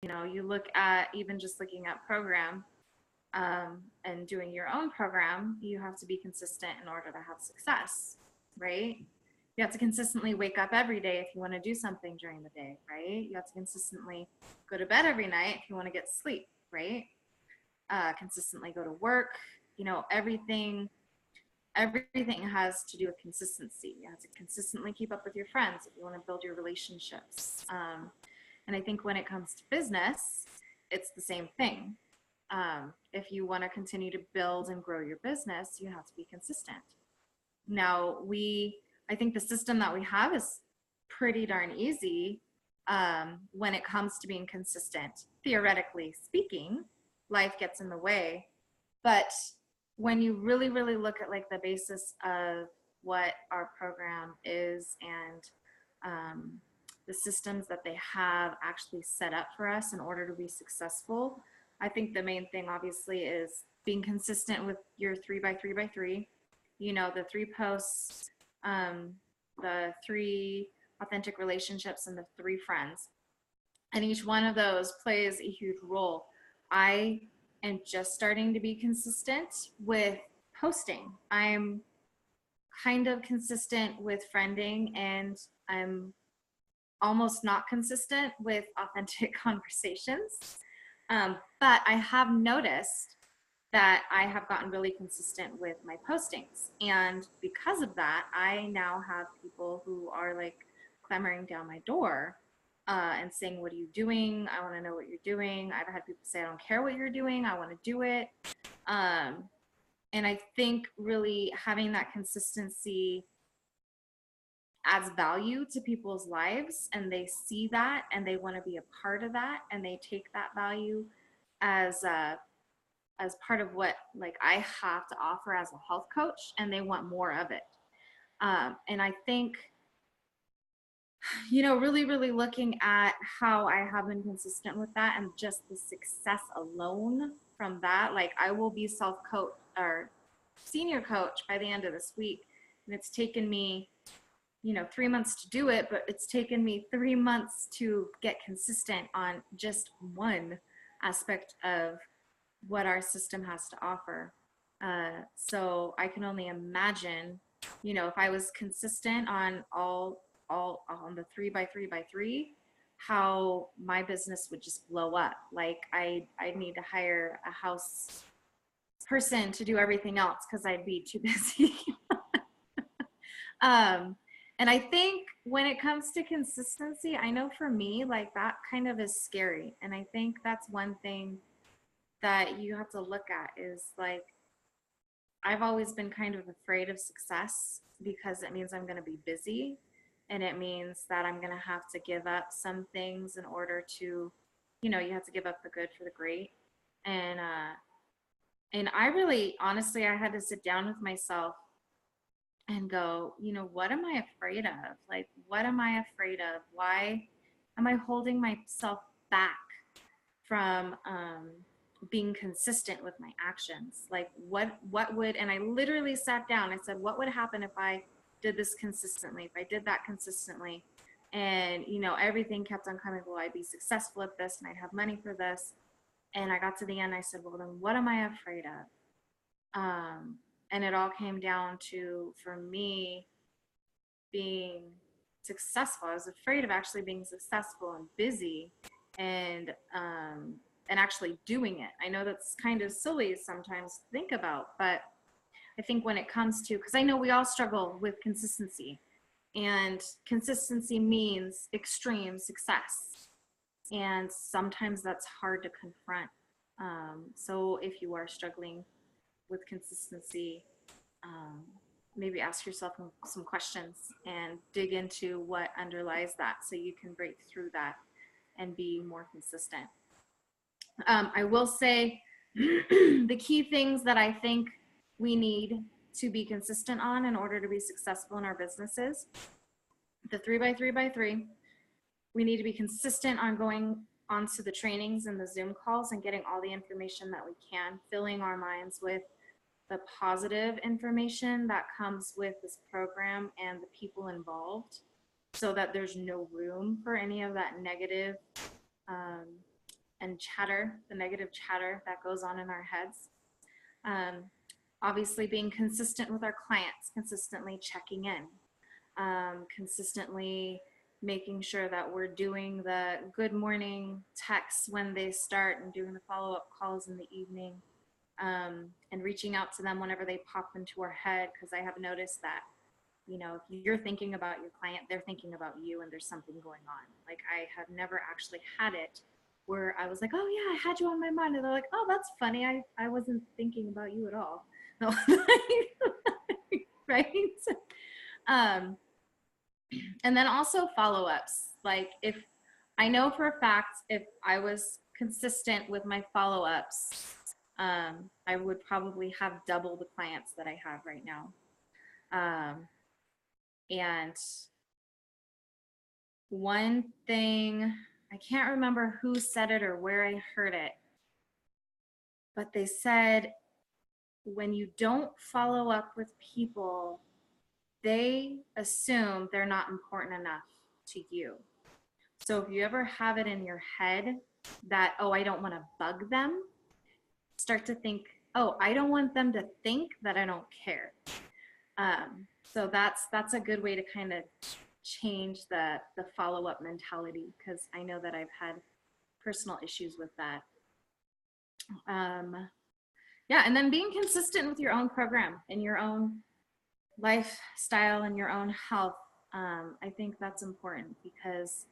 You know, you look at even just looking at program and doing your own program, you have to be consistent in order to have success, right? You have to consistently wake up every day if you want to do something during the day, right? You have to consistently go to bed every night if you want to get sleep, right? Consistently go to work. You know, everything has to do with consistency. You have to consistently keep up with your friends if you want to build your relationships. And I think when it comes to business, it's the same thing. If you want to continue to build and grow your business, you have to be consistent. Now, I think the system that we have is pretty darn easy when it comes to being consistent. Theoretically speaking, life gets in the way. But when you really, really look at like the basis of what our program is and the systems that they have actually set up for us in order to be successful, I think the main thing obviously is being consistent with your 3x3x3. You know, the 3 posts, the 3 authentic relationships, and the 3 friends. And each one of those plays a huge role. I am just starting to be consistent with posting. I'm kind of consistent with friending, and I'm almost not consistent with authentic conversations. But I have noticed that I have gotten really consistent with my postings. And because of that, I now have people who are like clamoring down my door and saying, what are you doing? I want to know what you're doing. I've had people say, I don't care what you're doing. I want to do it. And I think really having that consistency adds value to people's lives, and they see that and they want to be a part of that, and they take that value as part of what like I have to offer as a health coach, and they want more of it. And I think, you know, really, really looking at how I have been consistent with that and just the success alone from that, like I will be self-coach or senior coach by the end of this week. And it's taken me, you know, 3 months to do it, but it's taken me 3 months to get consistent on just one aspect of what our system has to offer. So I can only imagine, you know, if I was consistent on all on the 3x3x3, how my business would just blow up. Like I'd need to hire a house person to do everything else because I'd be too busy. And I think when it comes to consistency, I know for me, like that kind of is scary. And I think that's one thing that you have to look at is like, I've always been kind of afraid of success because it means I'm going to be busy, and it means that I'm going to have to give up some things in order to, you know, you have to give up the good for the great. And, and I really, honestly, I had to sit down with myself and go, you know, what am I afraid of? Like, what am I afraid of? Why am I holding myself back from being consistent with my actions? Like, what would, and I literally sat down, I said, what would happen if I did this consistently, if I did that consistently? And, you know, everything kept on coming, well, I'd be successful at this and I'd have money for this. And I got to the end, I said, well, then what am I afraid of? And it all came down to, for me, being successful. I was afraid of actually being successful and busy and actually doing it. I know that's kind of silly sometimes to think about, but I think when it comes to, because I know we all struggle with consistency, and consistency means extreme success. And sometimes that's hard to confront. So if you are struggling with consistency, maybe ask yourself some questions and dig into what underlies that so you can break through that and be more consistent. I will say the key things that I think we need to be consistent on in order to be successful in our businesses: the 3x3x3. We need to be consistent on going onto the trainings and the Zoom calls and getting all the information that we can, filling our minds with the positive information that comes with this program and the people involved, so that there's no room for any of that negative and chatter, the negative chatter that goes on in our heads. Obviously being consistent with our clients, consistently checking in, consistently making sure that we're doing the good morning texts when they start and doing the follow-up calls in the evening, and reaching out to them whenever they pop into our head, because I have noticed that, you know, if you're thinking about your client, they're thinking about you, and there's something going on. Like, I have never actually had it where I was like, oh yeah, I had you on my mind, and they're like, oh, that's funny, I wasn't thinking about you at all. No. Right? And then also follow-ups. Like, if I know for a fact, if I was consistent with my follow-ups, I would probably have double the clients that I have right now. And one thing, I can't remember who said it or where I heard it, but they said, when you don't follow up with people, they assume they're not important enough to you. So if you ever have it in your head that, oh, I don't want to bug them, start to think, oh, I don't want them to think that I don't care. So that's a good way to kind of change the follow-up mentality, because I know that I've had personal issues with that. Yeah, and then being consistent with your own program and your own lifestyle and your own health. I think that's important, because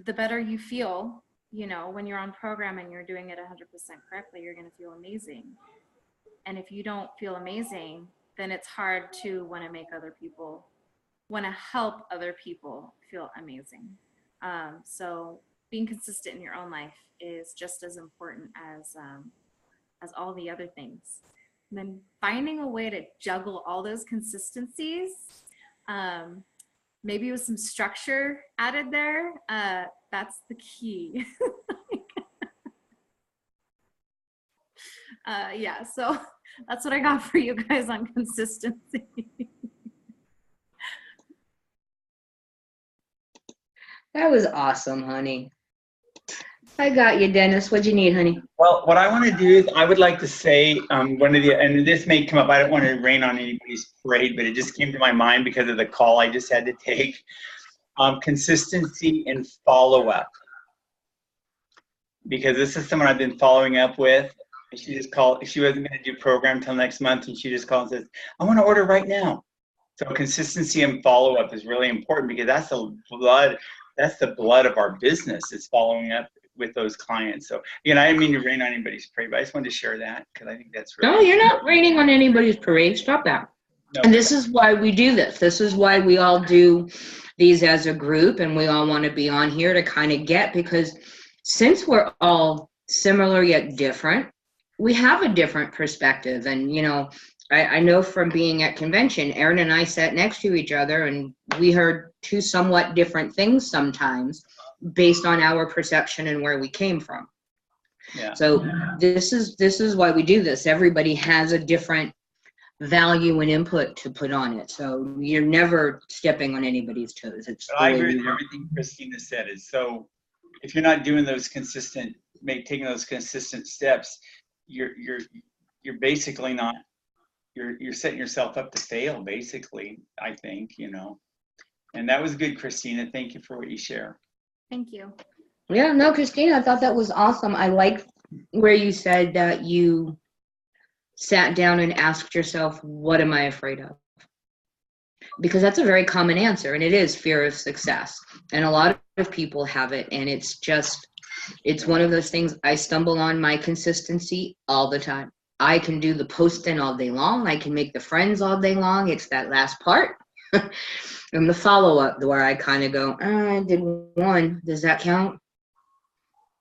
the better you feel, you know, when you're on program and you're doing it 100% correctly, you're going to feel amazing. And if you don't feel amazing, then it's hard to want to help other people feel amazing. So being consistent in your own life is just as important as all the other things. And then finding a way to juggle all those consistencies, maybe with some structure added there, that's the key. Yeah, so that's what I got for you guys on consistency. That was awesome, honey. I got you, Dennis. What'd you need, honey? Well, what I want to do is I would like to say and this may come up, I don't want to rain on anybody's parade, but it just came to my mind because of the call I just had to take. Consistency and follow-up. Because this is someone I've been following up with. She just called, she wasn't going to do program till next month, and she just called and says, I want to order right now. So consistency and follow-up is really important, because that's the blood of our business, is following up with those clients. So, again, I didn't mean to rain on anybody's parade, but I just wanted to share that, because I think that's really No, you're not raining on anybody's parade. Stop that. No. And this is why we do this. This is why we all do these as a group, and we all want to be on here to kind of get, because since we're all similar yet different, we have a different perspective. And, you know, I know from being at convention, Erin and I sat next to each other, and we heard two somewhat different things sometimes based on our perception and where we came from. Yeah. So this is why we do this. Everybody has a different value and input to put on it. So you're never stepping on anybody's toes. I agree with everything Christina said. Is so if you're not doing those taking those consistent steps, you're basically not, you're setting yourself up to fail, basically, I think, you know. And that was good, Christina. Thank you for what you share. Thank you. Yeah, no, Christina, I thought that was awesome. I like where you said that you sat down and asked yourself, what am I afraid of? Because that's a very common answer, and it is fear of success. And a lot of people have it, and it's one of those things. I stumble on my consistency all the time. I can do the posting all day long. I can make the friends all day long. It's that last part. And the follow-up where I kind of go, I did one. Does that count?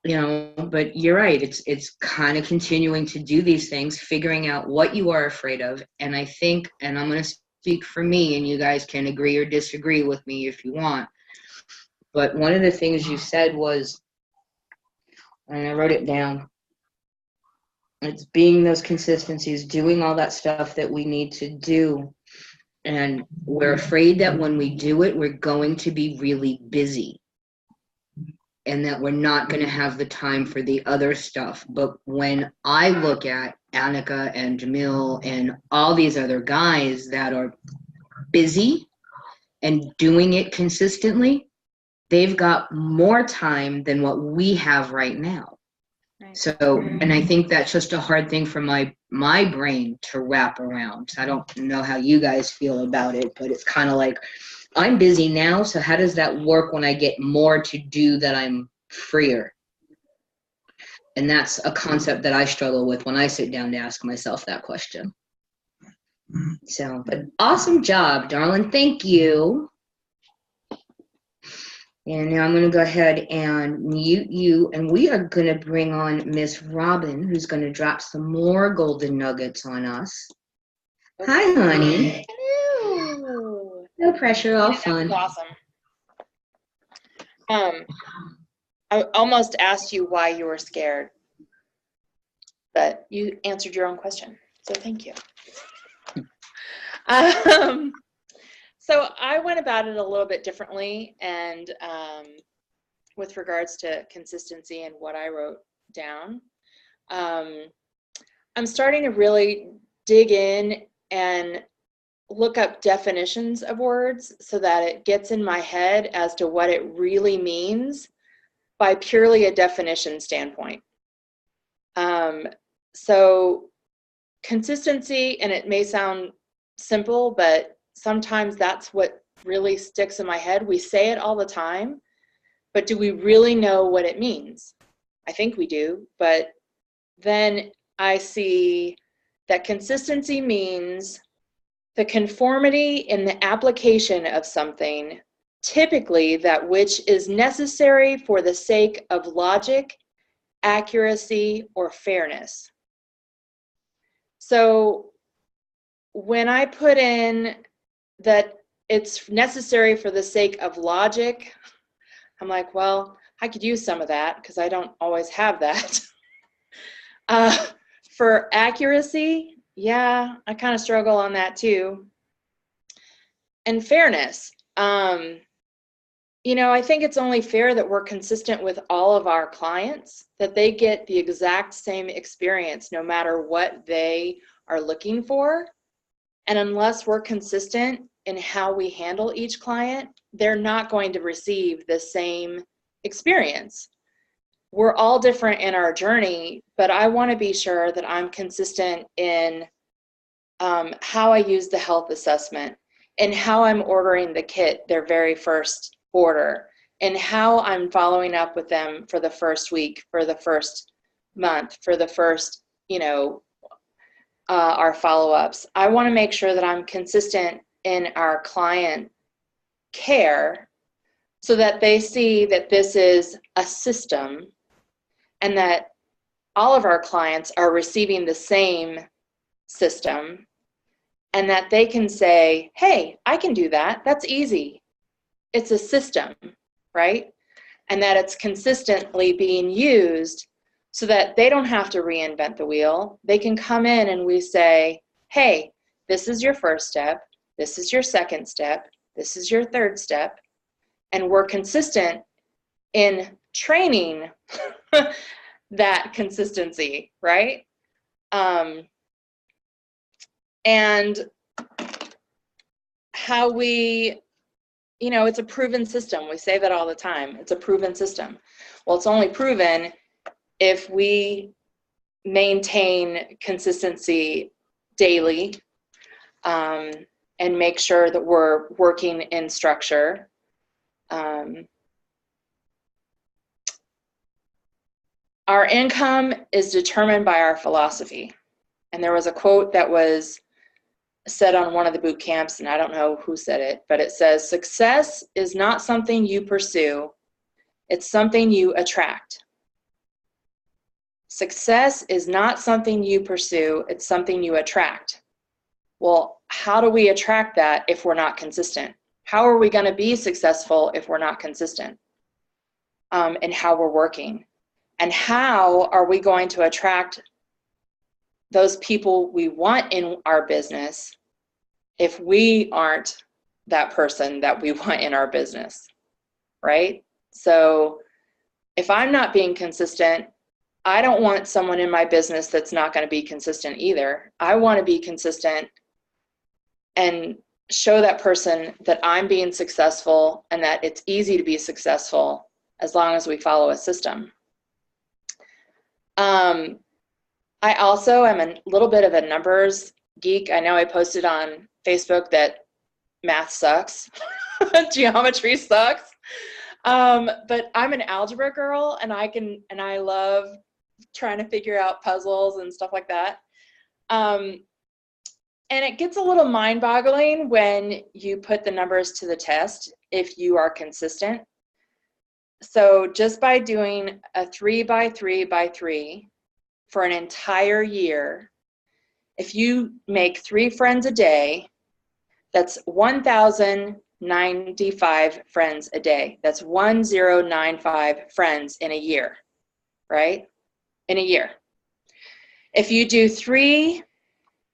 You know, but you're right. It's kind of continuing to do these things, figuring out what you are afraid of. And I think, and I'm going to speak for me, and you guys can agree or disagree with me if you want. But one of the things you said was, and I wrote it down, it's being those consistencies, doing all that stuff that we need to do. And we're afraid that when we do it, we're going to be really busy. and that we're not going to have the time for the other stuff. But when I look at Annika and Jamil and all these other guys that are busy and doing it consistently, they've got more time than what we have right now. Right. So, and I think that's just a hard thing for my brain to wrap around. I don't know how you guys feel about it, but it's kind of like, I'm busy now, so how does that work when I get more to do that I'm freer? And that's a concept that I struggle with when I sit down to ask myself that question. So, but awesome job, darling. Thank you. And now I'm going to go ahead and mute you, and we are going to bring on Miss Robin, who's going to drop some more golden nuggets on us. Hi, honey. Hello. No pressure, all That was fun. awesome. I almost asked you why you were scared, but you answered your own question, so thank you. So I went about it a little bit differently, and with regards to consistency and what I wrote down, I'm starting to really dig in and look up definitions of words so that it gets in my head as to what it really means by purely a definition standpoint. So consistency, and it may sound simple, but sometimes that's what really sticks in my head. We say it all the time, but do we really know what it means? I think we do, but then I see that consistency means the conformity in the application of something, typically that which is necessary for the sake of logic, accuracy, or fairness. So when I put in that it's necessary for the sake of logic, I'm like, well, I could use some of that because I don't always have that. For accuracy, yeah, I kind of struggle on that too. And fairness, you know, I think it's only fair that we're consistent with all of our clients, that they get the exact same experience no matter what they are looking for. And unless we're consistent in how we handle each client, they're not going to receive the same experience. We're all different in our journey, but I want to be sure that I'm consistent in how I use the health assessment, and how I'm ordering the kit their very first order, and how I'm following up with them for the first week, for the first month, for the first, you know, our follow-ups. I want to make sure that I'm consistent in our client care so that they see that this is a system and that all of our clients are receiving the same system, and that they can say, hey, I can do that. That's easy. It's a system, right? And that it's consistently being used so that they don't have to reinvent the wheel. They can come in and we say, hey, this is your first step. This is your second step. This is your third step. And we're consistent in training that consistency, right? And how we, you know, it's a proven system. We say that all the time. It's a proven system. Well, it's only proven if we maintain consistency daily, and make sure that we're working in structure. Our income is determined by our philosophy. And there was a quote that was said on one of the boot camps, and I don't know who said it, but it says, success is not something you pursue, it's something you attract. Success is not something you pursue, it's something you attract. Well, how do we attract that if we're not consistent? How are we going to be successful if we're not consistent in how we're working? And how are we going to attract those people we want in our business if we aren't that person that we want in our business, right? So if I'm not being consistent, I don't want someone in my business that's not going to be consistent either. I want to be consistent and show that person that I'm being successful and that it's easy to be successful as long as we follow a system. I also am a little bit of a numbers geek. I know I posted on Facebook that math sucks, geometry sucks. But I'm an algebra girl, and I love trying to figure out puzzles and stuff like that. And it gets a little mind-boggling when you put the numbers to the test if you are consistent. So just by doing a 3 by 3 by 3 for an entire year, if you make 3 friends a day, that's 1,095 friends a day. That's 1,095 friends in a year, right? In a year. If you do 3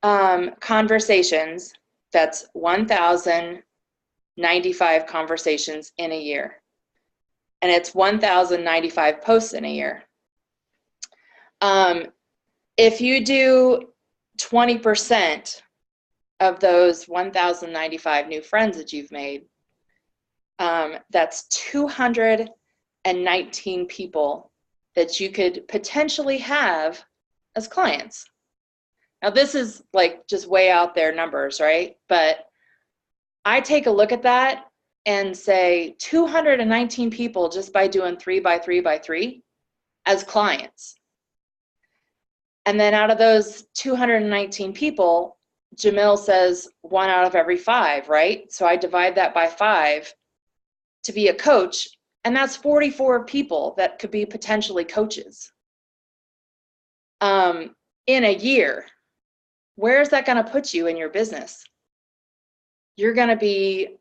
conversations, that's 1,095 conversations in a year. And it's 1,095 posts in a year. If you do 20% of those 1,095 new friends that you've made, that's 219 people that you could potentially have as clients. Now, this is like just way out there numbers, right? But I take a look at that and say 219 people just by doing 3 by 3 by 3 as clients. And then out of those 219 people, Jamil says 1 out of every 5, right? So I divide that by 5 to be a coach, and that's 44 people that could be potentially coaches. In a year, where is that going to put you in your business? You're going to be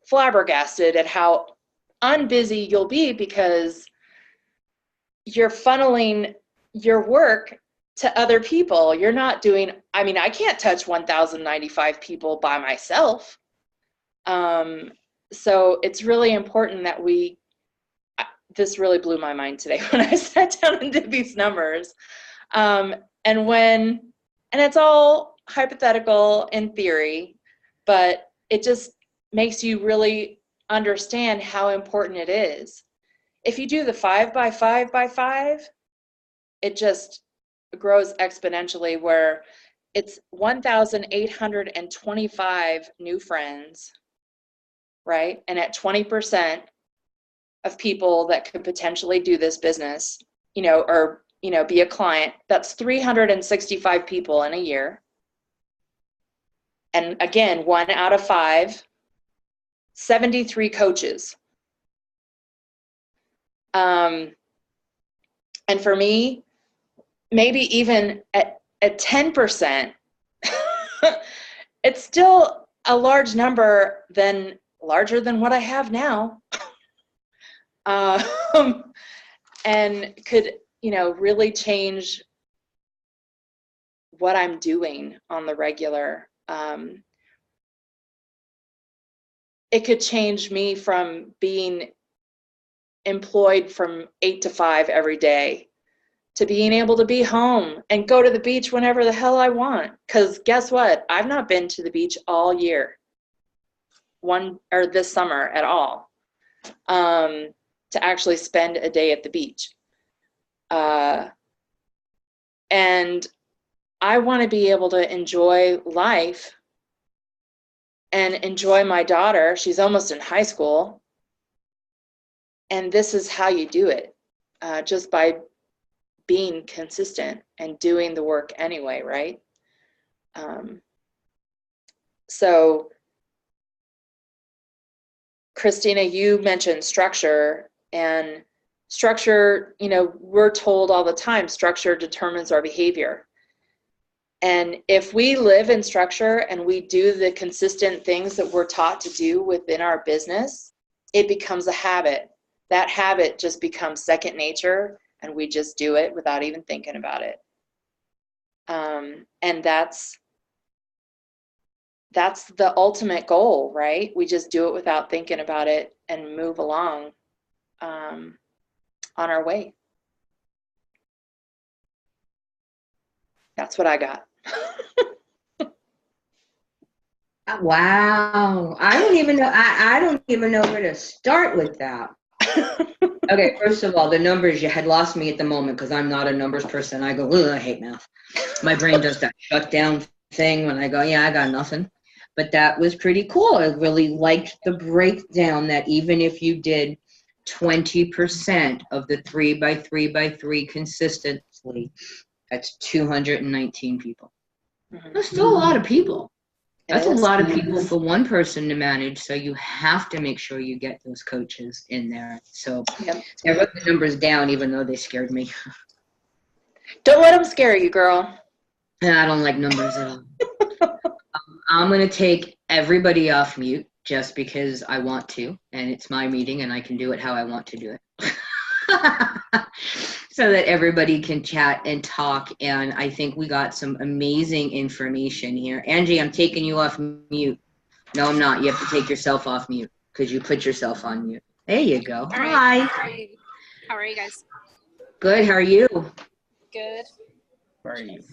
flabbergasted at how unbusy you'll be because you're funneling your work to other people. You're not doing, I mean, I can't touch 1,095 people by myself. So it's really important that this really blew my mind today when I sat down and did these numbers. And it's all hypothetical in theory, but it just makes you really understand how important it is. If you do the 5 by 5 by 5, it just grows exponentially, where it's 1,825 new friends, right? And at 20% of people that could potentially do this business, or be a client, that's 365 people in a year. And again, 1 out of 5, 73 coaches. And for me, maybe even at 10%, it's still a large number, larger than what I have now. And could, really change what I'm doing on the regular. It could change me from being employed from 8 to 5 every day to being able to be home and go to the beach whenever the hell I want. Because guess what? I've not been to the beach all year, this summer at all, to actually spend a day at the beach. And I want to be able to enjoy life and enjoy my daughter. She's almost in high school. And this is how you do it, just by being consistent and doing the work anyway, right? So, Christina, you mentioned structure, and structure, we're told all the time, structure determines our behavior. And if we live in structure and we do the consistent things that we're taught to do within our business, it becomes a habit. That habit just becomes second nature, and we just do it without even thinking about it. And that's the ultimate goal, right? We just do it without thinking about it and move along. on our way. That's what I got. Wow. I don't even know. I don't even know where to start with that. Okay, first of all, the numbers, you had lost me at the moment because I'm not a numbers person. I go, ugh, I hate math. My brain does that shutdown thing when I go, yeah, I got nothing. But that was pretty cool. I really liked the breakdown that even if you did 20% of the 3x3x3 consistently, that's 219 people. That's still a lot of people. That's a lot of people for one person to manage, so you have to make sure you get those coaches in there. So Yep. I wrote the numbers down, even though they scared me. Don't let them scare you, girl. And I don't like numbers at all. I'm going to take everybody off mute just because I want to, and it's my meeting, and I can do it how I want to do it. So that everybody can chat and talk, and I think we got some amazing information here. Angie, I'm taking you off mute. No, I'm not. You have to take yourself off mute because you put yourself on mute. There you go. All right. Hi. How are you guys? Good. How are you? Good. Where are you?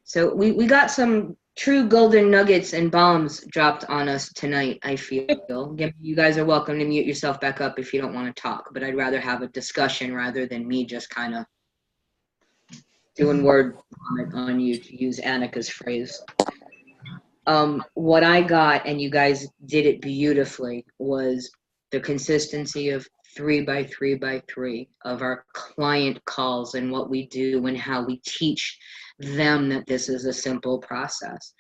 So we got some true golden nuggets and bombs dropped on us tonight, I feel. You guys are welcome to mute yourself back up if you don't want to talk, but I'd rather have a discussion rather than me just kind of doing word vomit on you, to use Annika's phrase. What I got, and you guys did it beautifully, was the consistency of 3x3x3 of our client calls and what we do and how we teach them that this is a simple process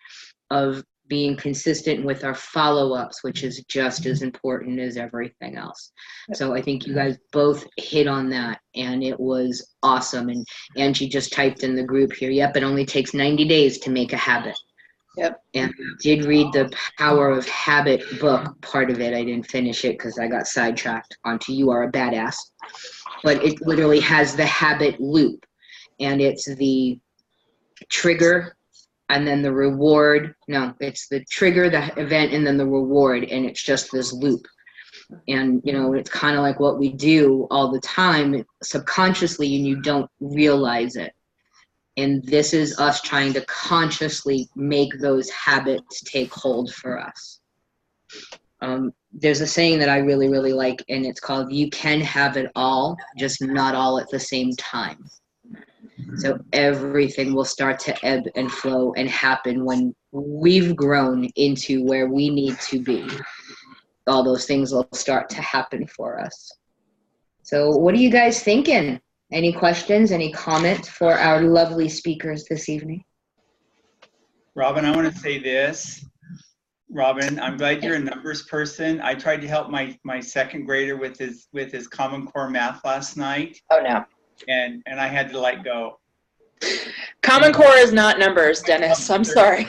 of being consistent with our follow-ups, which is just as important as everything else. So I think you guys both hit on that, and it was awesome. And Angie just typed in the group here, yep, it only takes 90 days to make a habit. Yep. And I did read the Power of Habit book, part of it. I didn't finish it because I got sidetracked onto You Are a Badass. But it literally has the habit loop, and it's the trigger and then the reward. No, it's the trigger, the event, and then the reward, and it's just this loop. And, you know, it's kind of like what we do all the time subconsciously, and you don't realize it. And this is us trying to consciously make those habits take hold for us. There's a saying that I really, really like, and it's called, you can have it all, just not all at the same time. So everything will start to ebb and flow and happen when we've grown into where we need to be. All those things will start to happen for us. So what are you guys thinking? Any questions, any comments for our lovely speakers this evening? Robin, I want to say this. Robin, I'm glad you're a numbers person. I tried to help my second grader with his Common Core math last night, Oh, no. and I had to let go. Common Core is not numbers, Dennis. I'm sorry.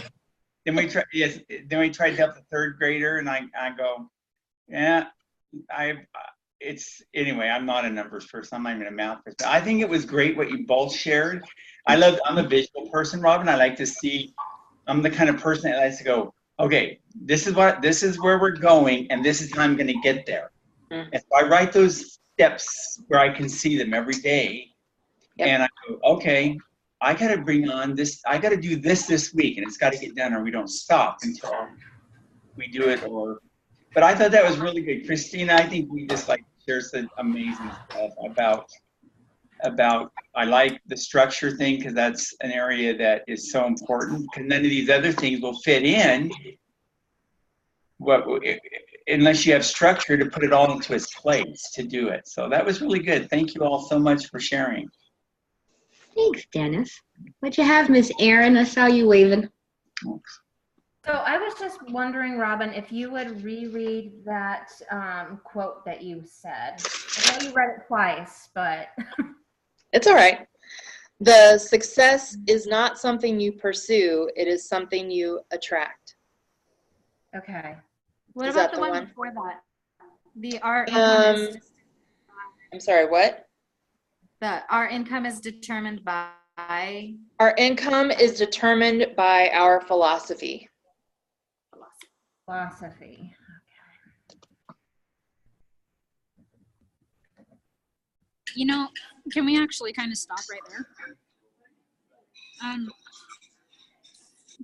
Then we tried to help the third grader, and I go, yeah, anyway, I'm not a numbers person. I'm not even a math person. I think it was great what you both shared. I'm a visual person, Robin. I like to see, I'm the kind of person that likes to go, okay, this is where we're going, and this is how I'm going to get there. Mm. And so I write those steps where I can see them every day. Yep. And I go, okay, I got to bring on this, I got to do this week, and it's got to get done, or we don't stop until we do it. But I thought that was really good. Christina, I think we just shared some amazing stuff about I like the structure thing, because that's an area that is so important, because none of these other things will fit in unless you have structure to put it all into its place to do it. So that was really good. Thank you all so much for sharing. Thanks, Dennis. What you have, Miss Erin? I saw you waving. So I was just wondering, Robin, if you would reread that quote that you said. I know you read it twice, but It's all right. The success is not something you pursue. It is something you attract. okay. What Is about that the the one one? before that? Our income is I'm sorry, what? our income is determined by. Our income is determined by our philosophy. Philosophy. You know, can we actually kind of stop right there?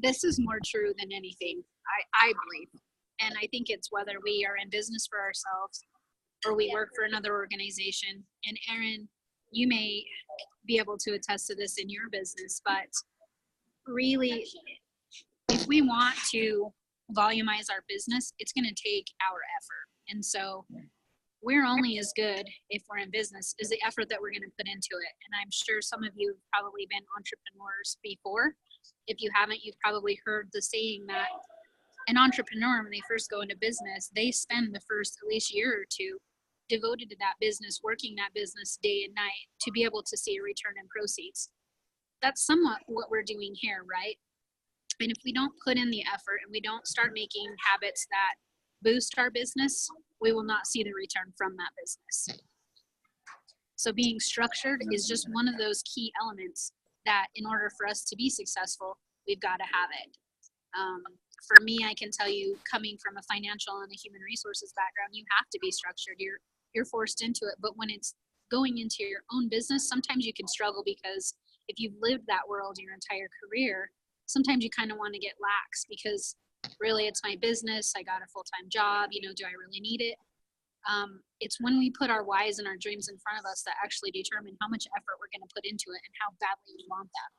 This is more true than anything, I believe. And I think it's whether we are in business for ourselves or we work for another organization. And Erin, you may be able to attest to this in your business, but really, if we want to volumize our business, it's going to take our effort. And so we're only as good if we're in business as the effort that we're going to put into it. And I'm sure some of you have probably been entrepreneurs before. If you haven't, you've probably heard the saying that an entrepreneur, when they first go into business, they spend the first at least year or two devoted to that business, working that business day and night to be able to see a return in proceeds. That's somewhat what we're doing here, right? And if we don't put in the effort and we don't start making habits that boost our business, we will not see the return from that business. So being structured is just one of those key elements that in order for us to be successful, we've got to have it. For me, I can tell you, coming from a financial and a human resources background, you have to be structured. You're forced into it. But when it's going into your own business, sometimes you can struggle because if you've lived that world your entire career, sometimes you kind of want to get lax because really it's my business. I got a full-time job. You know, do I really need it? It's when we put our whys and our dreams in front of us that actually determine how much effort we're going to put into it and how badly we want that.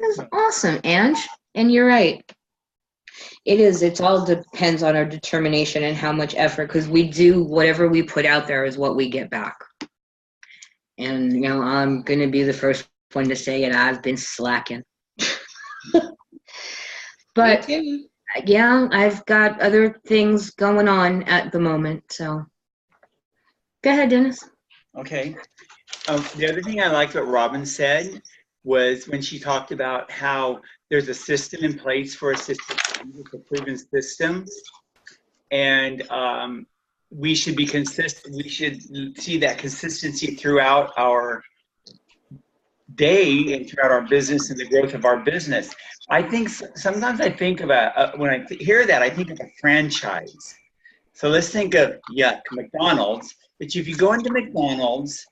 That's awesome, Ange. And you're right. It all depends on our determination and how much effort, because we do whatever we put out there is what we get back. And, you know, I'm going to be the first one to say it. I've been slacking. But, yeah, I've got other things going on at the moment. So, go ahead, Dennis. Okay. The other thing I liked what Robin said was when she talked about how there's a system in place for a system, it's a proven system, and we should be consistent. We should see that consistency throughout our day and throughout our business and the growth of our business. I think sometimes I think about when I hear that, I think of a franchise. So let's think of McDonald's. But if you go into McDonald's,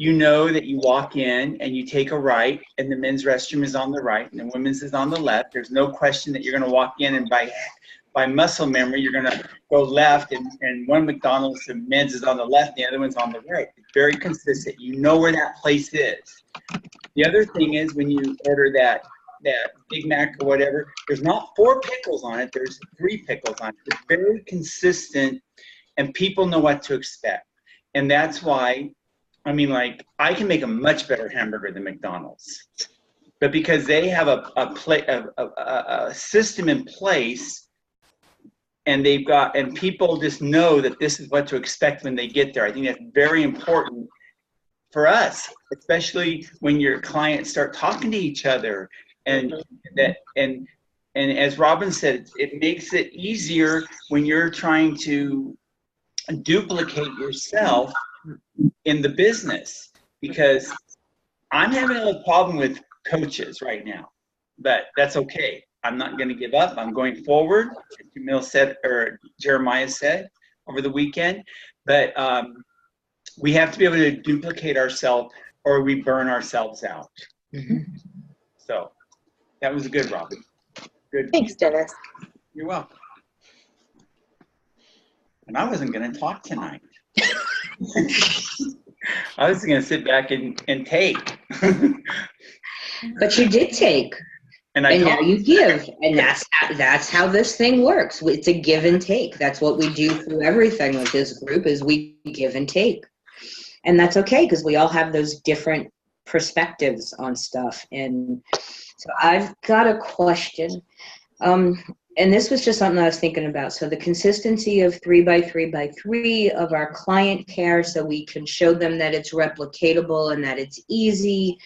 you know that you walk in and you take a right, and the men's restroom is on the right, and the women's is on the left. There's no question that you're going to walk in, and by muscle memory, you're going to go left, and one McDonald's, the men's is on the left, and the other one's on the right. It's very consistent. You know where that place is. The other thing is when you order that Big Mac or whatever, there's not 4 pickles on it. There's 3 pickles on it. It's very consistent, and people know what to expect. And that's why, I mean, like, I can make a much better hamburger than McDonald's. But because they have a system in place, and and people just know that this is what to expect when they get there. I think that's very important for us, especially when your clients start talking to each other. And as Robin said, it makes it easier when you're trying to duplicate yourself in the business, because I'm having a problem with coaches right now, but that's okay. I'm not going to give up. I'm going forward, as Jamil said, or Jeremiah said over the weekend. But we have to be able to duplicate ourselves, or we burn ourselves out. Mm-hmm. So that was good, Robin. Good. Thanks, Dennis. You're welcome. And I wasn't going to talk tonight. I was going to sit back and take. But you did take. And now you give. And that's how this thing works. It's a give and take. That's what we do through everything with this group, is we give and take. And that's okay, because we all have those different perspectives on stuff. And so I've got a question. And this was just something I was thinking about. So the consistency of 3x3x3 of our client care, so we can show them that it's replicatable and that it's easy,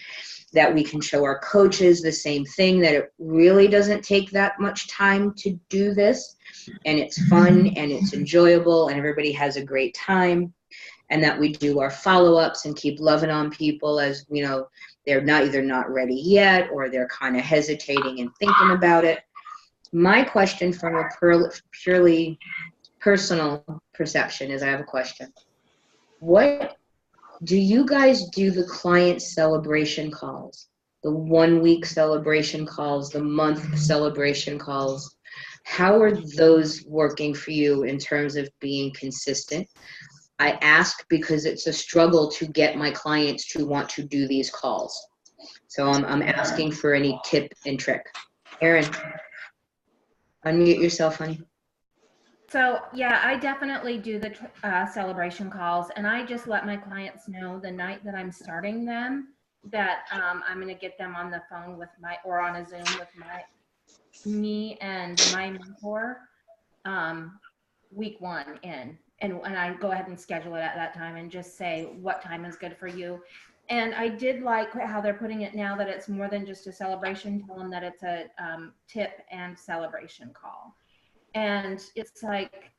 that we can show our coaches the same thing, that it really doesn't take that much time to do this, and it's fun and it's enjoyable and everybody has a great time, and that we do our follow-ups and keep loving on people as, you know, they're either not ready yet or they're kind of hesitating and thinking about it. My question from a purely personal perception is I have a question. What do you guys do the client celebration calls? The 1 week celebration calls, the month celebration calls? How are those working for you in terms of being consistent? I ask because it's a struggle to get my clients to want to do these calls. So I'm asking for any tip and trick. Erin, unmute yourself, honey. So yeah, I definitely do the celebration calls, and I just let my clients know the night that I'm starting them that I'm going to get them on the phone with or on a Zoom with me and my mentor week 1 in. And I go ahead and schedule it at that time and just say what time is good for you. And I did like how they're putting it now that it's more than just a celebration. Tell them that it's a tip and celebration call. And it's like,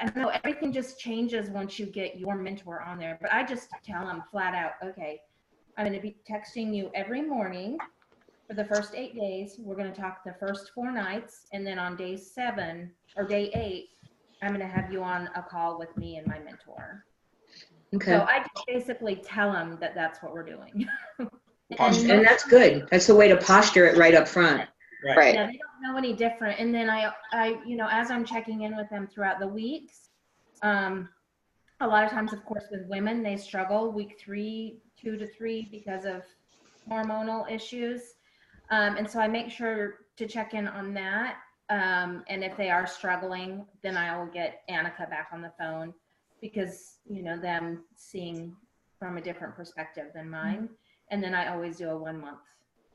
I don't know, everything just changes once you get your mentor on there. But I just tell them flat out, okay, I'm going to be texting you every morning for the first 8 days. We're going to talk the first 4 nights. And then on day 7 or day 8, I'm going to have you on a call with me and my mentor. Okay. So I just basically tell them that that's what we're doing. And that's good. That's a way to posture it right up front. Right. Yeah, they don't know any different. And then I, as I'm checking in with them throughout the weeks, a lot of times, of course, with women, they struggle week 2 to 3 because of hormonal issues. And so I make sure to check in on that. And if they are struggling, then I will get Annika back on the phone because, them seeing from a different perspective than mine. And then I always do a 1 month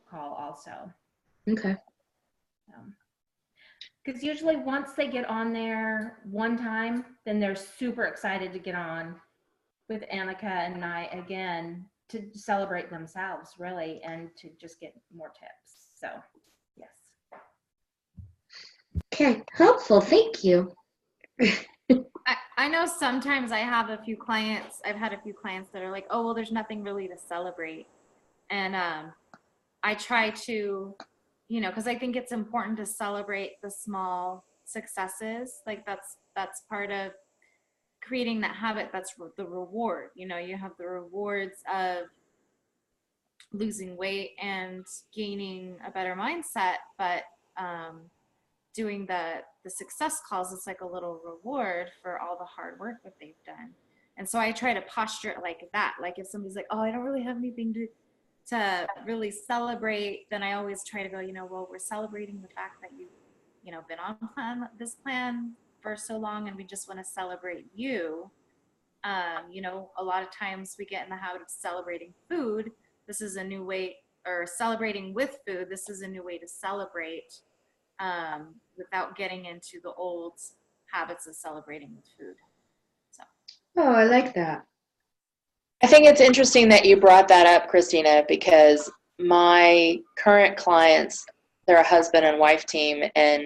call also. Okay. Because usually once they get on there one time, then they're super excited to get on with Annika and I again to celebrate themselves really and to just get more tips. So, yes. Okay, helpful. Thank you. I know sometimes I've had a few clients that are like, oh, well, there's nothing really to celebrate. And I try to, because I think it's important to celebrate the small successes. Like that's part of creating that habit. That's the reward. You have the rewards of losing weight and gaining a better mindset, but doing the success calls is like a little reward for all the hard work that they've done. And so I try to posture it like that. Like if somebody's like, oh, I don't really have anything to really celebrate, then I always try to go, well, we're celebrating the fact that you've, been on this plan for so long, and we just want to celebrate you. A lot of times we get in the habit of celebrating food. This is a new way, or celebrating with food. This is a new way to celebrate without getting into the old habits of celebrating with food. So. Oh, I like that. I think it's interesting that you brought that up, Christina, because my current clients, they're a husband and wife team, and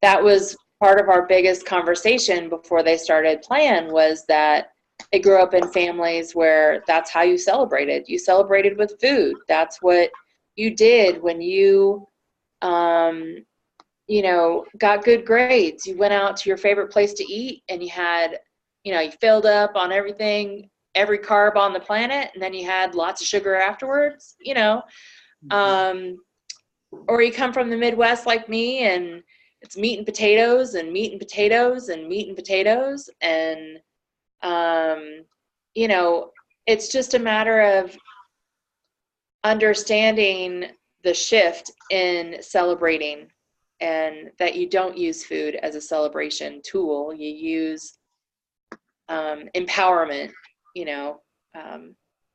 that was part of our biggest conversation before they started Plan was that they grew up in families where that's how you celebrated. You celebrated with food. That's what you did when you, got good grades. You went out to your favorite place to eat and you had, you filled up on everything, every carb on the planet, and then you had lots of sugar afterwards, or you come from the Midwest like me and it's meat and potatoes and meat and potatoes and meat and potatoes. And, it's just a matter of understanding the shift in celebrating and that you don't use food as a celebration tool. You use empowerment,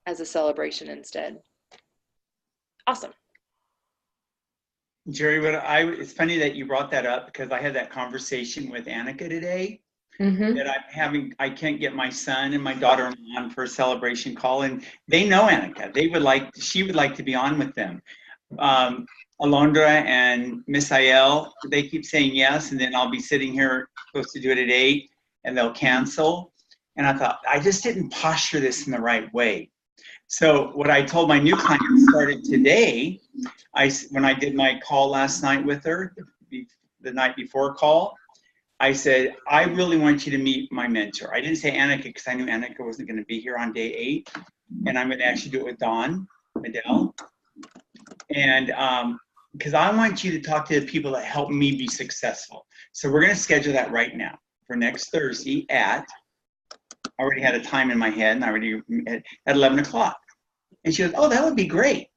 as a celebration instead. Awesome. Jerry, it's funny that you brought that up because I had that conversation with Annika today. Mm-hmm. That I can't get my son and my daughter on for a celebration call, and they know Annika. She would like to be on with them. Alondra and Miss Ayel, they keep saying yes, and then I'll be sitting here supposed to do it at 8, and they'll cancel. And I thought, I just didn't posture this in the right way. So what I told my new client started today, when I did my call last night with her, the night before call, I said, I really want you to meet my mentor. I didn't say Annika because I knew Annika wasn't going to be here on day 8. And I'm going to actually do it with Dawn Adele. And because I want you to talk to the people that help me be successful. So we're going to schedule that right now for next Thursday I already had a time in my head and I already at 11 o'clock. And she goes, oh, that would be great.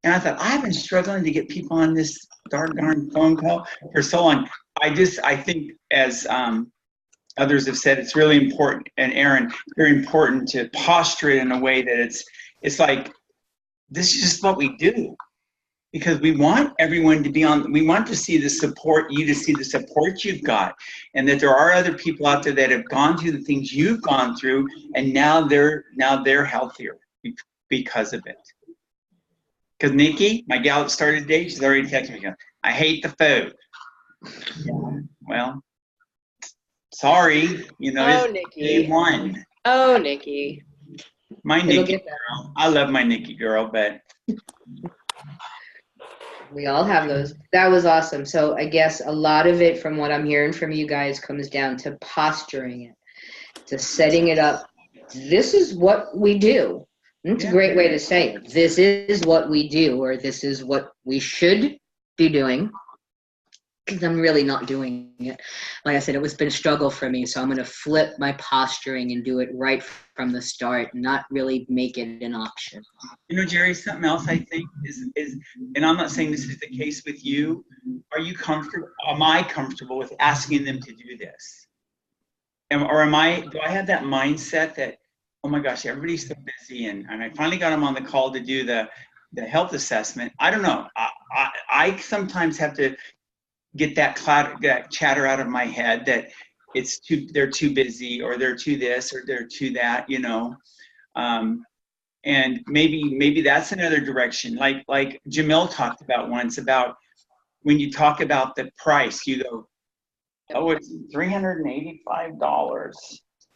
And I thought, I've been struggling to get people on this darn phone call for so long. I think as others have said, it's really important, and Aaron, very important to posture it in a way that it's like, this is just what we do. Because we want everyone to be on, we want to see the support, you to see the support you've got, and that there are other people out there that have gone through the things you've gone through, and now they're healthier because of it. Because Nikki, my gal that started today, she's already texted me, I hate the food. Yeah, well, sorry, you know, Oh, it's Nikki. day 1. Oh, Nikki. My It'll Nikki get better. girl, I love my Nikki girl, but We all have those. That was awesome. So I guess a lot of it, from what I'm hearing from you guys, comes down to posturing it, to setting it up. This is what we do. And it's a great way to say it. This is what we do, or this is what we should be doing. Because I'm really not doing it. Like I said, it's been a struggle for me. So I'm going to flip my posturing and do it right from the start, not really make it an option. you know, Jerry, something else I think is, and I'm not saying this is the case with you. Are you comfortable? Am I comfortable with asking them to do this? Do I have that mindset that, oh my gosh, everybody's so busy, and I finally got them on the call to do the health assessment. I don't know. I sometimes have to get that chatter out of my head that they're too busy, or they're too this, or they're too that, you know. And maybe that's another direction. Like Jamil talked about once, about when you talk about the price, you go, oh, it's $385.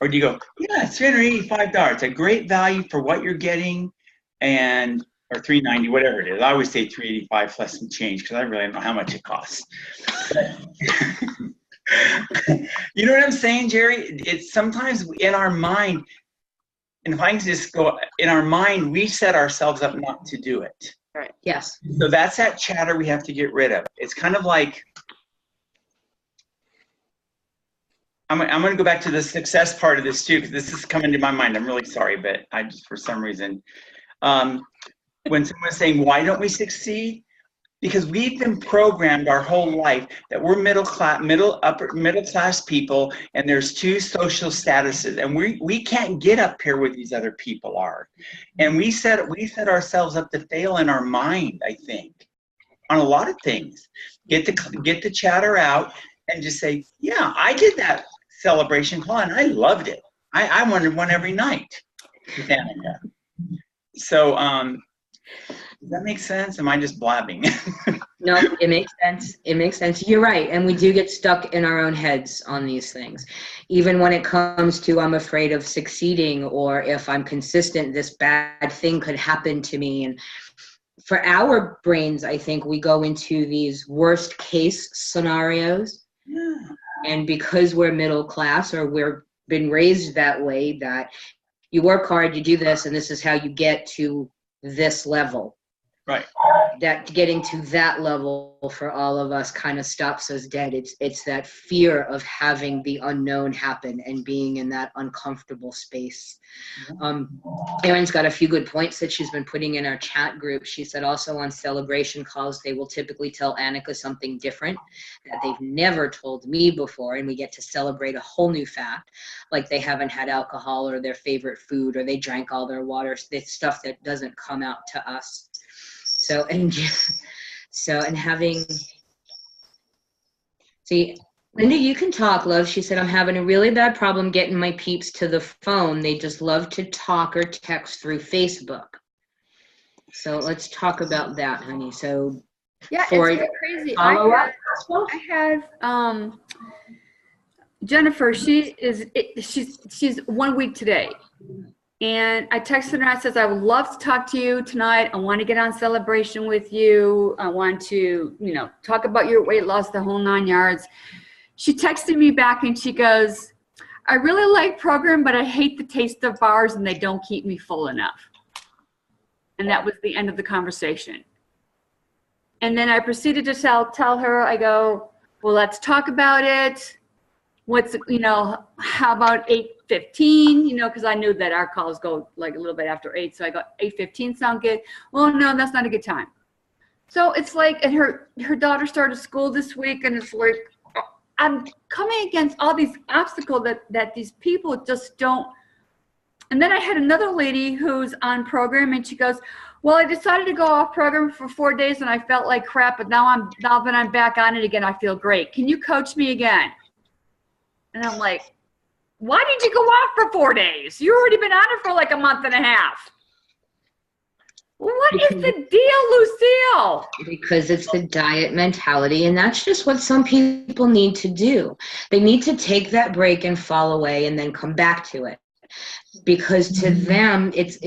Or do you go, yeah, it's $385. It's a great value for what you're getting, or $390, whatever it is. I always say $385 plus some change because I really don't know how much it costs. You know what I'm saying, Jerry? It's sometimes in our mind, and if I can just go, in our mind, we set ourselves up not to do it. Right. Yes. So that's that chatter we have to get rid of. It's kind of like, I'm going to go back to the success part of this too, because this is coming to my mind. I'm really sorry, but I just, for some reason, when someone's saying, why don't we succeed? Because we've been programmed our whole life that we're middle class people, and there's 2 social statuses, and we can't get up here where these other people are. And we set ourselves up to fail in our mind, I think, on a lot of things. Get the chatter out and just say, yeah, I did that celebration call and I loved it. I wanted one every night with Annika. So does that make sense? Am I just blabbing? No, it makes sense. It makes sense. You're right. And we do get stuck in our own heads on these things. Even when it comes to, I'm afraid of succeeding, or if I'm consistent, this bad thing could happen to me. And for our brains, I think we go into these worst case scenarios. Yeah. And because we're middle class, or we're been raised that way, that you work hard, you do this, and this is how you get to this level. Right. That getting to that level for all of us kind of stops us dead. It's that fear of having the unknown happen and being in that uncomfortable space. Erin's got a few good points that she's been putting in our chat group. She said also on celebration calls, they will typically tell Annika something different that they've never told me before, and we get to celebrate a whole new fact, like they haven't had alcohol or their favorite food, or they drank all their water. It's stuff that doesn't come out to us. So, and having, see, Linda, you can talk, love. She said, I'm having a really bad problem getting my peeps to the phone. They just love to talk or text through Facebook. So let's talk about that, honey. So Yeah, for it's crazy. follow up, I have Jennifer. She's 1 week today, and I texted her and I says, I would love to talk to you tonight. I want to get on celebration with you. I want to, talk about your weight loss, the whole 9 yards. she texted me back and she goes, I really like program, but I hate the taste of bars and they don't keep me full enough. And that was the end of the conversation. And then I proceeded to tell her, I go, well, let's talk about it. What's, how about 8:15, because I knew that our calls go like a little bit after 8. So I got 8:15 sound good. Well, no, that's not a good time. So it's like, and her daughter started school this week, and it's like, I'm coming against all these obstacles that these people just don't. And then I had another lady who's on program, and she goes, well, I decided to go off program for 4 days and I felt like crap, but now that I'm back on it again, I feel great. Can you coach me again? And I'm like, why did you go off for 4 days? You already been on it for like a month and a half. What is the deal, Lucille? Because it's the diet mentality, and that's just what some people need to do. They need to take that break and fall away and then come back to it. Because to them, it's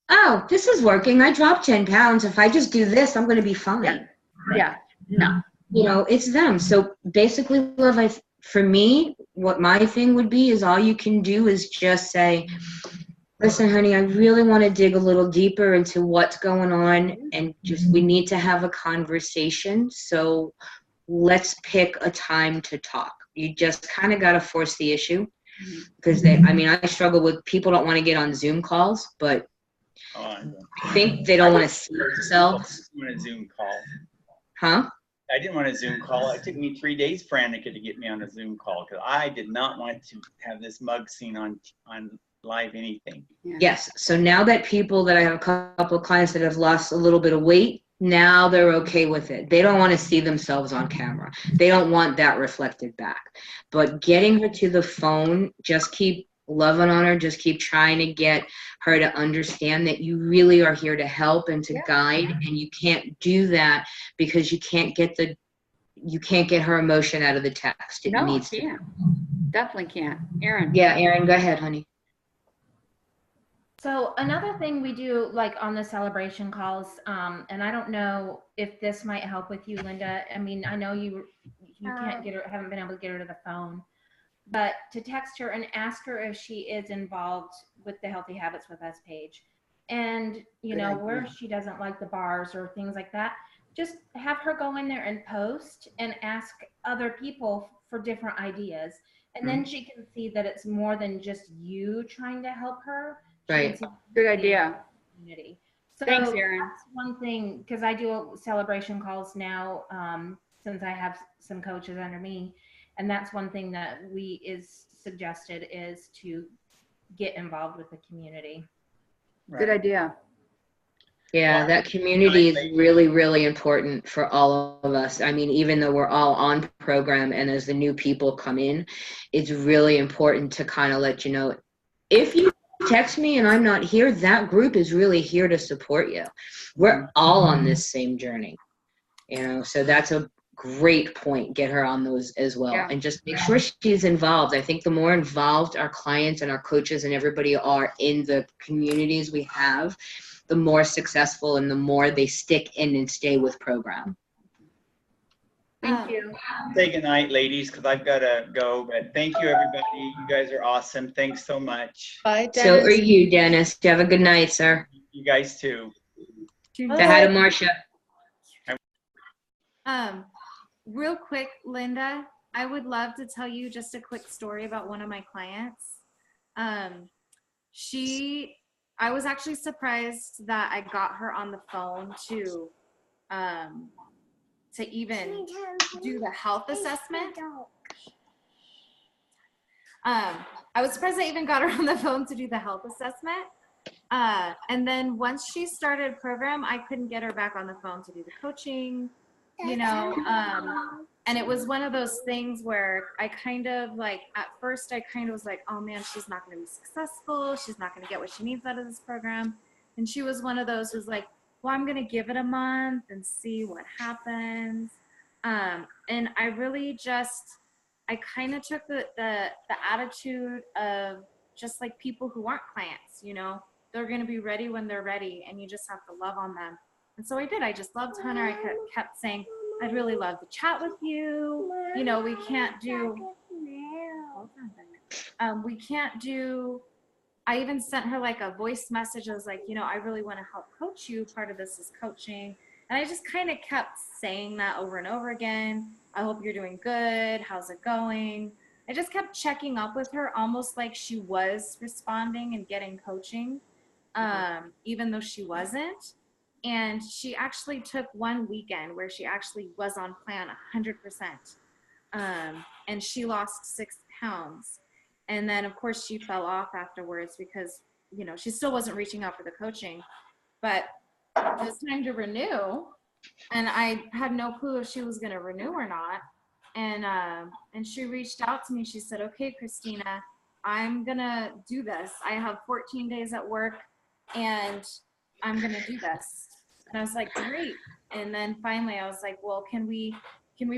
oh, this is working. I dropped 10 pounds. If I just do this, I'm going to be fine. Yeah, no. It's them. So basically, love, for me, what my thing would be is all you can do is just say, listen, honey, I really want to dig a little deeper into what's going on, and we need to have a conversation. So let's pick a time to talk. You just kind of got to force the issue, because I struggle with people don't want to get on Zoom calls, but I think they don't want to see themselves. I want a Zoom call. Huh? I didn't want a Zoom call. It took me 3 days, Frannica, to get me on a Zoom call, because I did not want to have this mug seen on live anything. Yeah. Yes. So now that I have a couple of clients that have lost a little bit of weight, now they're okay with it. They don't want to see themselves on camera. They don't want that reflected back. But getting her to the phone, just keep loving on her, just keep trying to get her to understand that you really are here to help and to guide, and you can't do that because you can't get her emotion out of the text. It No, needs can't. Definitely can't. Erin. Yeah, Erin, go ahead, honey. So another thing we do, like on the celebration calls, and I don't know if this might help with you, Linda. I mean, I know you can't get her, haven't been able to get her to the phone, but to text her and ask her if she is involved with the Healthy Habits with Us page, and where she doesn't like the bars or things like that, just have her go in there and post and ask other people for different ideas, and then she can see that it's more than just you trying to help her. Right. Good idea. Community. So Thanks, Erin. that's one thing, because I do celebration calls now, since I have some coaches under me, and that's one thing that is suggested is to get involved with the community. Good idea. Yeah, that community is really, really important for all of us. I mean, even though we're all on program, and as the new people come in, it's really important to kind of let you know, if you text me and I'm not here, that group is really here to support you. We're all on this same journey, so that's a great point. Get her on those as well. Yeah. And just make sure she's involved. I think the more involved our clients and our coaches and everybody are in the communities we have, the more successful and the more they stick in and stay with program. Thank you. Say goodnight, ladies, because I've got to go. But thank you, everybody. You guys are awesome. Thanks so much. Bye, Dennis. So are you, Dennis. Have a good night, sir. You guys too. Say hi to Marcia. Real quick, Linda, I would love to tell you just a quick story about one of my clients. I was actually surprised that I got her on the phone to even do the health assessment. I was surprised I even got her on the phone to do the health assessment. And then once she started program, I couldn't get her back on the phone to do the coaching, and it was one of those things where I kind of like, at first I kind of was like, oh man, she's not going to be successful. She's not going to get what she needs out of this program. And she was one of those who's like, well, I'm going to give it a month and see what happens. And I really I kind of took the attitude of just like people who aren't clients, they're going to be ready when they're ready, and you just have to love on them. And so I did. I just loved Hunter. I kept saying, I'd really love to chat with you. You know, we can't do, I even sent her like a voice message. I was like, you know, I really want to help coach you. Part of this is coaching. And I just kind of kept saying that over and over again. I hope you're doing good. How's it going? I just kept checking up with her, almost like she was responding and getting coaching, even though she wasn't. And she actually took one weekend where she actually was on plan 100%. And she lost 6 pounds. And then, of course, she fell off afterwards because, you know, she still wasn't reaching out for the coaching. But it was time to renew. And I had no clue if she was going to renew or not. And she reached out to me. She said, okay, Christina, I'm going to do this. I have 14 days at work and I'm going to do this. And I was like, great. And then finally I was like, well, can we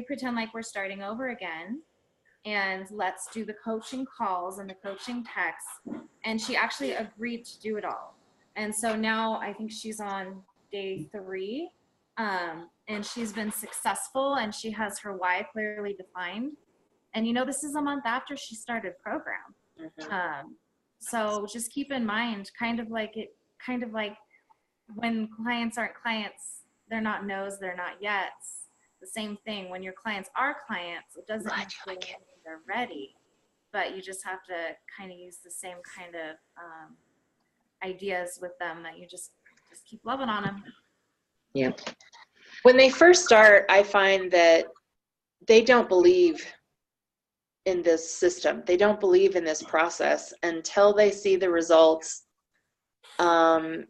pretend like we're starting over again? And let's do the coaching calls and the coaching texts. And she actually agreed to do it all. And so now I think she's on day 3. And she's been successful and she has her why clearly defined. And, you know, this is a month after she started program. So just keep in mind, kind of like when clients aren't clients, they're not no's, they're not yet's. The same thing when your clients are clients, it doesn't mean they're ready, but you just have to kind of use the same kind of ideas with them, that you just keep loving on them. Yep. When they first start, I find that they don't believe in this system. They don't believe in this process until they see the results after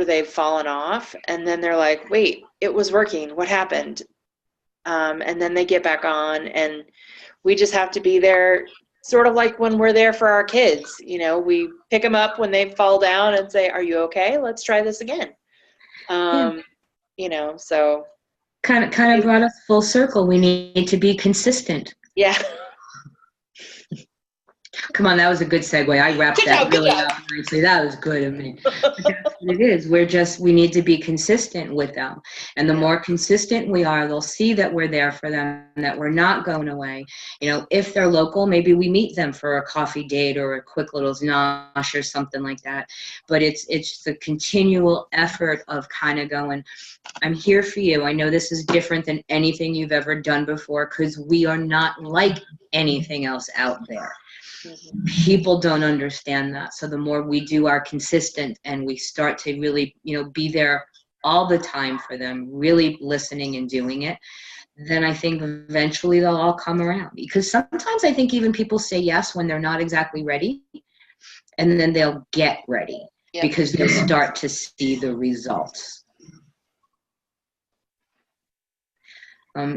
they've fallen off. And then they're like, wait, it was working. What happened? And then they get back on, and we just have to be there, sort of like when we're there for our kids. You know, we pick them up when they fall down and say, are you okay? Let's try this again. You know, so Kind of brought us full circle. We need to be consistent. yeah. Come on, that was a good segue. I wrapped Good that job, good really job. up nicely. That was good of me. But that's what it is. We need to be consistent with them. And the more consistent we are, they'll see that we're there for them, that we're not going away. You know, if they're local, maybe we meet them for a coffee date or a quick little nosh or something like that. But it's the continual effort of kind of going, I'm here for you. I know this is different than anything you've ever done before, because we are not like anything else out there. People don't understand that. So the more we do our consistent and we start to really, you know, be there all the time for them, really listening and doing it, then I think eventually they'll all come around. Because sometimes I think even people say yes when they're not exactly ready, and then they'll get ready because they'll start to see the results.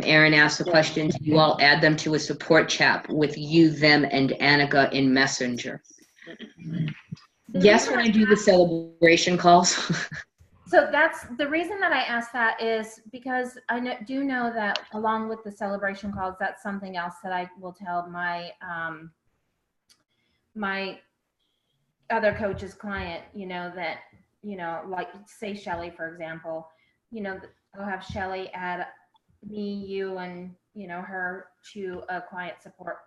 Aaron asked the question, do you all add them to a support chat with you, them, and Annika in Messenger? Yes, when I do the celebration calls. So that's the reason that I asked that, is because I do know that along with the celebration calls, that's something else that I will tell my my other coach's client, you know, that, you know, like say Shelly, for example, you know, I'll have Shelly add me, you, and, you know, her to a client support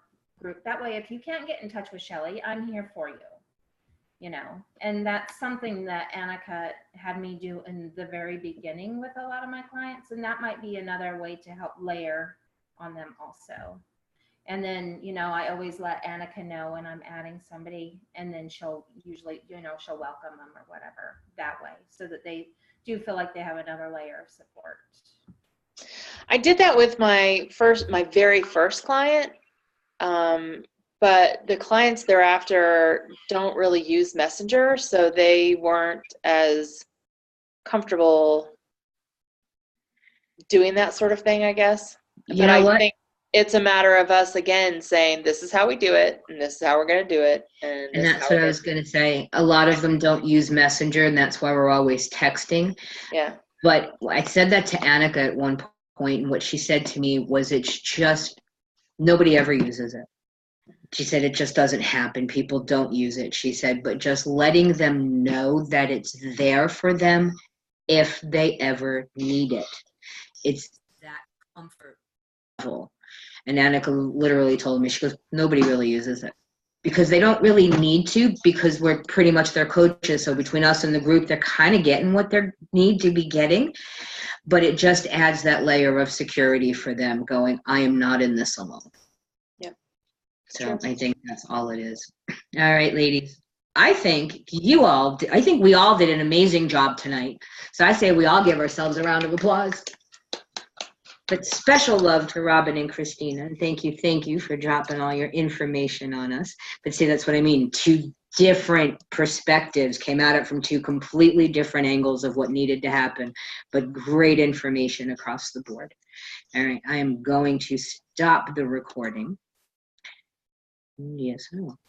group. That way, if you can't get in touch with Shelly, I'm here for you, you know. And that's something that Annika had me do in the very beginning with a lot of my clients. And that might be another way to help layer on them also. And then, you know, I always let Annika know when I'm adding somebody, and then she'll usually, you know, she'll welcome them or whatever that way, so that they do feel like they have another layer of support. I did that with my very first client, but the clients thereafter don't really use Messenger, so they weren't as comfortable doing that sort of thing, I guess. You know what? I think it's a matter of us, again, saying this is how we do it, and this is how we're going to do it. And that's what I was going to say. A lot of them don't use Messenger, and that's why we're always texting. Yeah. But I said that to Annika at one point, and what she said to me was, it's just, nobody ever uses it. She said, it just doesn't happen. People don't use it. She said, but just letting them know that it's there for them if they ever need it. comfort. And Annika literally told me, she goes, nobody really uses it because they don't really need to, because we're pretty much their coaches. So between us and the group, they're kind of getting what they need to be getting, but it just adds that layer of security for them going, I am not in this alone. Yep. So True. I think that's all it is. All right, ladies. I think we all did an amazing job tonight. So I say we all give ourselves a round of applause. But special love to Robin and Christina. And thank you for dropping all your information on us. But see, that's what I mean. Two different perspectives came at it from two completely different angles of what needed to happen, but great information across the board. All right, I am going to stop the recording. Yes, I will.